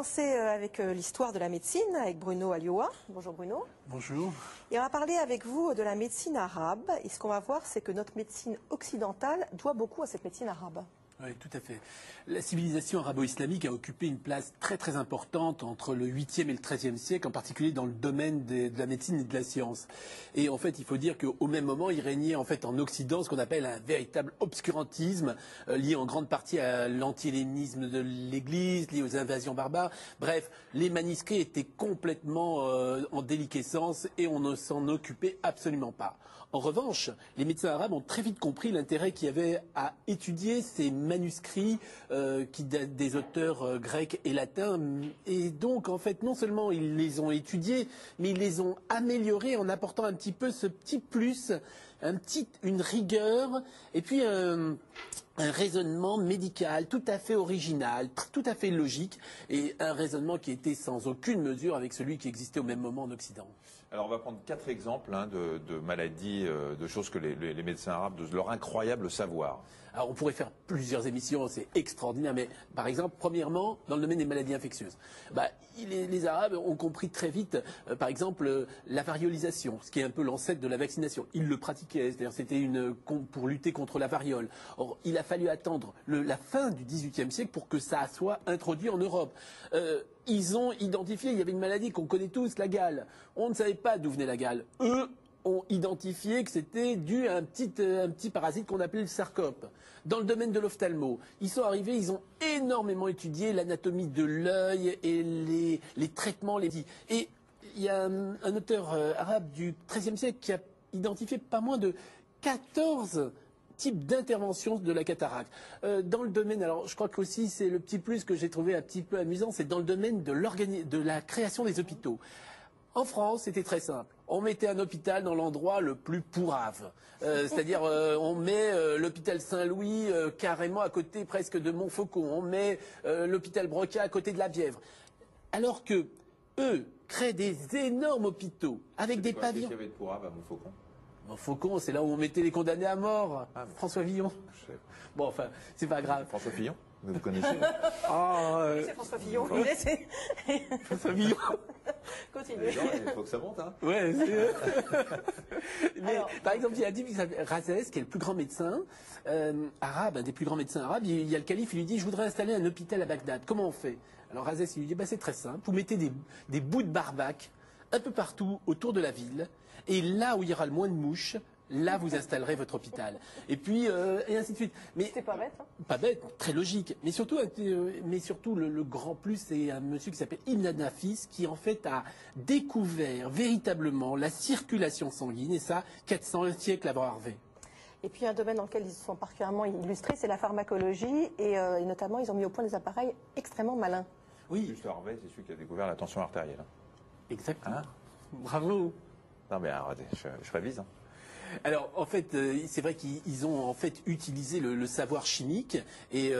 commencer avec l'histoire de la médecine avec Bruno Alioua. Bonjour Bruno. Bonjour. Et on va parler avec vous de la médecine arabe. Et ce qu'on va voir, c'est que notre médecine occidentale doit beaucoup à cette médecine arabe. Oui, tout à fait. La civilisation arabo-islamique a occupé une place très très importante entre le 8e et le 13e siècle, en particulier dans le domaine de la médecine et de la science. Et en fait, il faut dire qu'au même moment, il régnait en fait en Occident ce qu'on appelle un véritable obscurantisme, lié en grande partie à l'antihellénisme de l'Église, lié aux invasions barbares. Bref, les manuscrits étaient complètement en déliquescence et on ne s'en occupait absolument pas. En revanche, les médecins arabes ont très vite compris l'intérêt qu'il y avait à étudier ces manuscrits qui datent des auteurs grecs et latins. Et donc, en fait, non seulement ils les ont étudiés, mais ils les ont améliorés en apportant un petit peu ce petit plus, une rigueur, et puis un raisonnement médical tout à fait original, tout à fait logique, et un raisonnement qui était sans aucune mesure avec celui qui existait au même moment en Occident. Alors on va prendre 4 exemples de maladies, de choses que les médecins arabes, de leur incroyable savoir. Alors on pourrait faire plusieurs émissions, c'est extraordinaire, mais par exemple, premièrement, dans le domaine des maladies infectieuses, les Arabes ont compris très vite, par exemple, la variolisation, ce qui est un peu l'ancêtre de la vaccination. Ils le pratiquaient, c'est-à-dire c'était pour lutter contre la variole. Or, il a fallu attendre la fin du XVIIIe siècle pour que ça soit introduit en Europe. Ils ont identifié, il y avait une maladie qu'on connaît tous, la gale. On ne savait pas d'où venait la gale. Eux ont identifié que c'était dû à un petit parasite qu'on appelait le sarcope. Dans le domaine de l'ophtalmo, ils sont arrivés, ils ont énormément étudié l'anatomie de l'œil et les traitements. Et il y a un auteur arabe du XIIIe siècle qui a identifié pas moins de 14 type d'intervention de la cataracte. Dans le domaine, alors je crois qu'aussi c'est le petit plus que j'ai trouvé un petit peu amusant, c'est dans le domaine de la création des hôpitaux. En France, c'était très simple. On mettait un hôpital dans l'endroit le plus pourrave. C'est-à-dire, on met l'hôpital Saint-Louis carrément à côté presque de Montfaucon. On met l'hôpital Broca à côté de la Bièvre. Alors que eux créent des énormes hôpitaux avec des pavillons. Qu'est-ce qu'il y avait de pourrave à Montfaucon? Montfaucon, c'est là où on mettait les condamnés à mort. Ah, François Villon. Bon, enfin, c'est pas grave. François Fillon, vous connaissez? C'est François Fillon. François Villon. Continue. Il faut que ça monte, hein. Ouais, mais, par exemple, il y a un type qui s'appelle Razès, qui est le plus grand médecin arabe, un des plus grands médecins arabes. Il y a le calife, il lui dit, je voudrais installer un hôpital à Bagdad. Comment on fait? Alors Razès, il lui dit, c'est très simple. Vous mettez des bouts de barbac un peu partout autour de la ville, et là où il y aura le moins de mouches, là vous installerez votre hôpital. Et puis, et ainsi de suite. Mais c'est pas bête, hein. Pas bête, très logique. Mais surtout le grand plus, c'est un monsieur qui s'appelle Ibn Nafis, qui en fait a découvert véritablement la circulation sanguine, et ça, 400 siècles avant Harvey. Et puis un domaine dans lequel ils sont particulièrement illustrés, c'est la pharmacologie, et notamment ils ont mis au point des appareils extrêmement malins. Oui. Juste Harvey, c'est celui qui a découvert la tension artérielle. Exactement. Hein? Bravo. Non mais arrêtez, je révise. Hein. Alors en fait, c'est vrai qu'ils ont en fait utilisé le savoir chimique et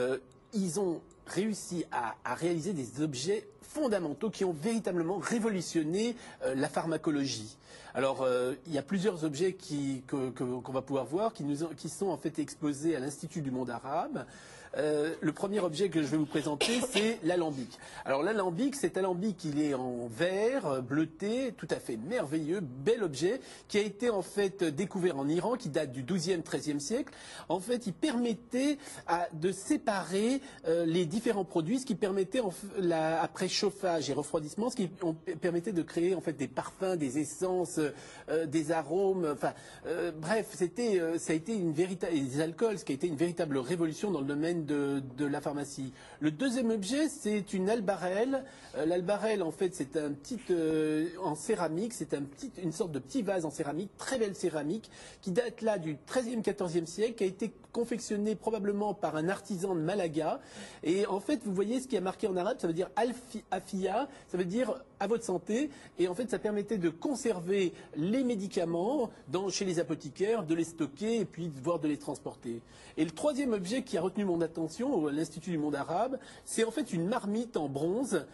ils ont réussi à réaliser des objets fondamentaux qui ont véritablement révolutionné la pharmacologie. Alors, il y a plusieurs objets qu'on va pouvoir voir qui sont en fait exposés à l'Institut du monde arabe. Le premier objet que je vais vous présenter, c'est l'alambic. Alors l'alambic, cet alambic, il est en verre, bleuté, tout à fait merveilleux, bel objet, qui a été en fait découvert en Iran, qui date du XIIe, XIIIe siècle. En fait, il permettait de séparer les différents produits, ce qui permettait, après chauffage et refroidissement, ce qui permettait de créer en fait des parfums, des essences, des arômes. Enfin, bref, ça a été une véritable, et des alcools, ce qui a été une véritable révolution dans le domaine de la pharmacie. Le deuxième objet, c'est une albarelle. L'albarelle, en fait, c'est un petit en céramique, c'est une sorte de petit vase en céramique, très belle céramique, qui date là du XIIIe, XIVe siècle, qui a été confectionné probablement par un artisan de Malaga. Et en fait, vous voyez ce qui est marqué en arabe, ça veut dire afia, ça veut dire à votre santé. Et en fait, ça permettait de conserver les médicaments chez les apothicaires, de les stocker et puis voire de les transporter. Et le troisième objet qui a retenu mon attention à l'Institut du monde arabe, c'est en fait une marmite en bronze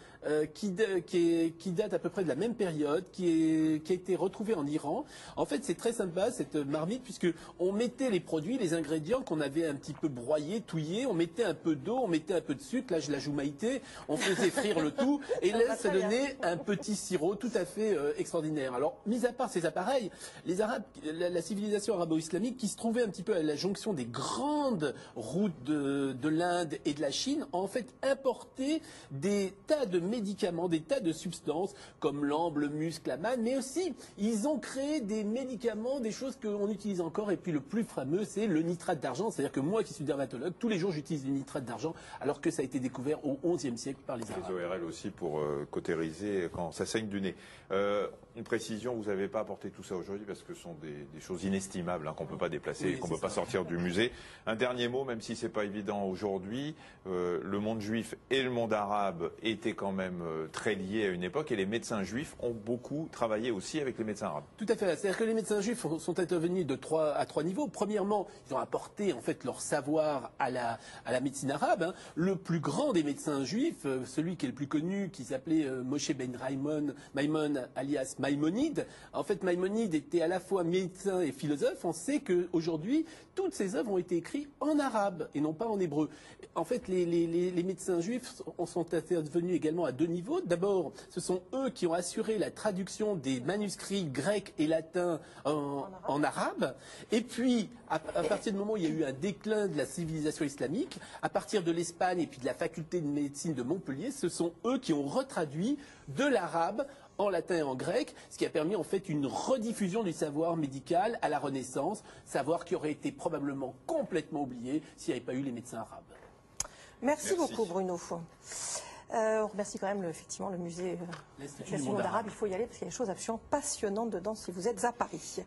qui date à peu près de la même période, qui a été retrouvée en Iran. En fait, c'est très sympa cette marmite puisque on mettait les produits, les ingrédients qu'on avait un petit peu broyés, touillés, on mettait un peu d'eau, on mettait un peu de sucre, là je la joue maïté, on faisait frire le tout et là ça donnait un petit sirop tout à fait extraordinaire. Alors, mis à part ces appareils, les Arabes, la civilisation arabo-islamique qui se trouvait un petit peu à la jonction des grandes routes de l'Inde et de la Chine, ont en fait importé des tas de médicaments, des tas de substances comme l'ambre, le musc, la manne, mais aussi ils ont créé des médicaments, des choses qu'on utilise encore. Et puis le plus fameux, c'est le nitrate d'argent. C'est-à-dire que moi qui suis dermatologue, tous les jours j'utilise du nitrate d'argent, alors que ça a été découvert au XIe siècle par les Arabes. Les ORL aussi pour cautériser quand ça saigne du nez. Une précision, vous n'avez pas apporté tout ça aujourd'hui parce que ce sont des choses inestimables qu'on ne peut pas déplacer, Oui, qu'on ne peut pas sortir du musée. Un dernier mot, même si ce n'est pas évident aujourd'hui, le monde juif et le monde arabe étaient quand même très liés à une époque et les médecins juifs ont beaucoup travaillé aussi avec les médecins arabes. Tout à fait. C'est-à-dire que les médecins juifs sont intervenus à trois niveaux. Premièrement, ils ont apporté en fait leur savoir à la médecine arabe. Le plus grand des médecins juifs, celui qui est le plus connu, qui s'appelait Moshe ben Maimon alias Maïmonide. En fait, Maïmonide était à la fois médecin et philosophe. On sait qu'aujourd'hui, toutes ses œuvres ont été écrites en arabe et non pas en hébreu. En fait, les médecins juifs sont intervenus également à deux niveaux. D'abord, ce sont eux qui ont assuré la traduction des manuscrits grecs et latins en arabe. Et puis, à partir du moment où il y a eu un déclin de la civilisation islamique, à partir de l'Espagne et puis de la faculté de médecine de Montpellier, ce sont eux qui ont retraduit de l'arabe en latin et en grec, ce qui a permis en fait une rediffusion du savoir médical à la Renaissance, savoir qui aurait été probablement complètement oublié s'il n'y avait pas eu les médecins arabes. Merci beaucoup Bruno. On remercie quand même effectivement le musée du monde arabe. Il faut y aller parce qu'il y a des choses absolument passionnantes dedans si vous êtes à Paris.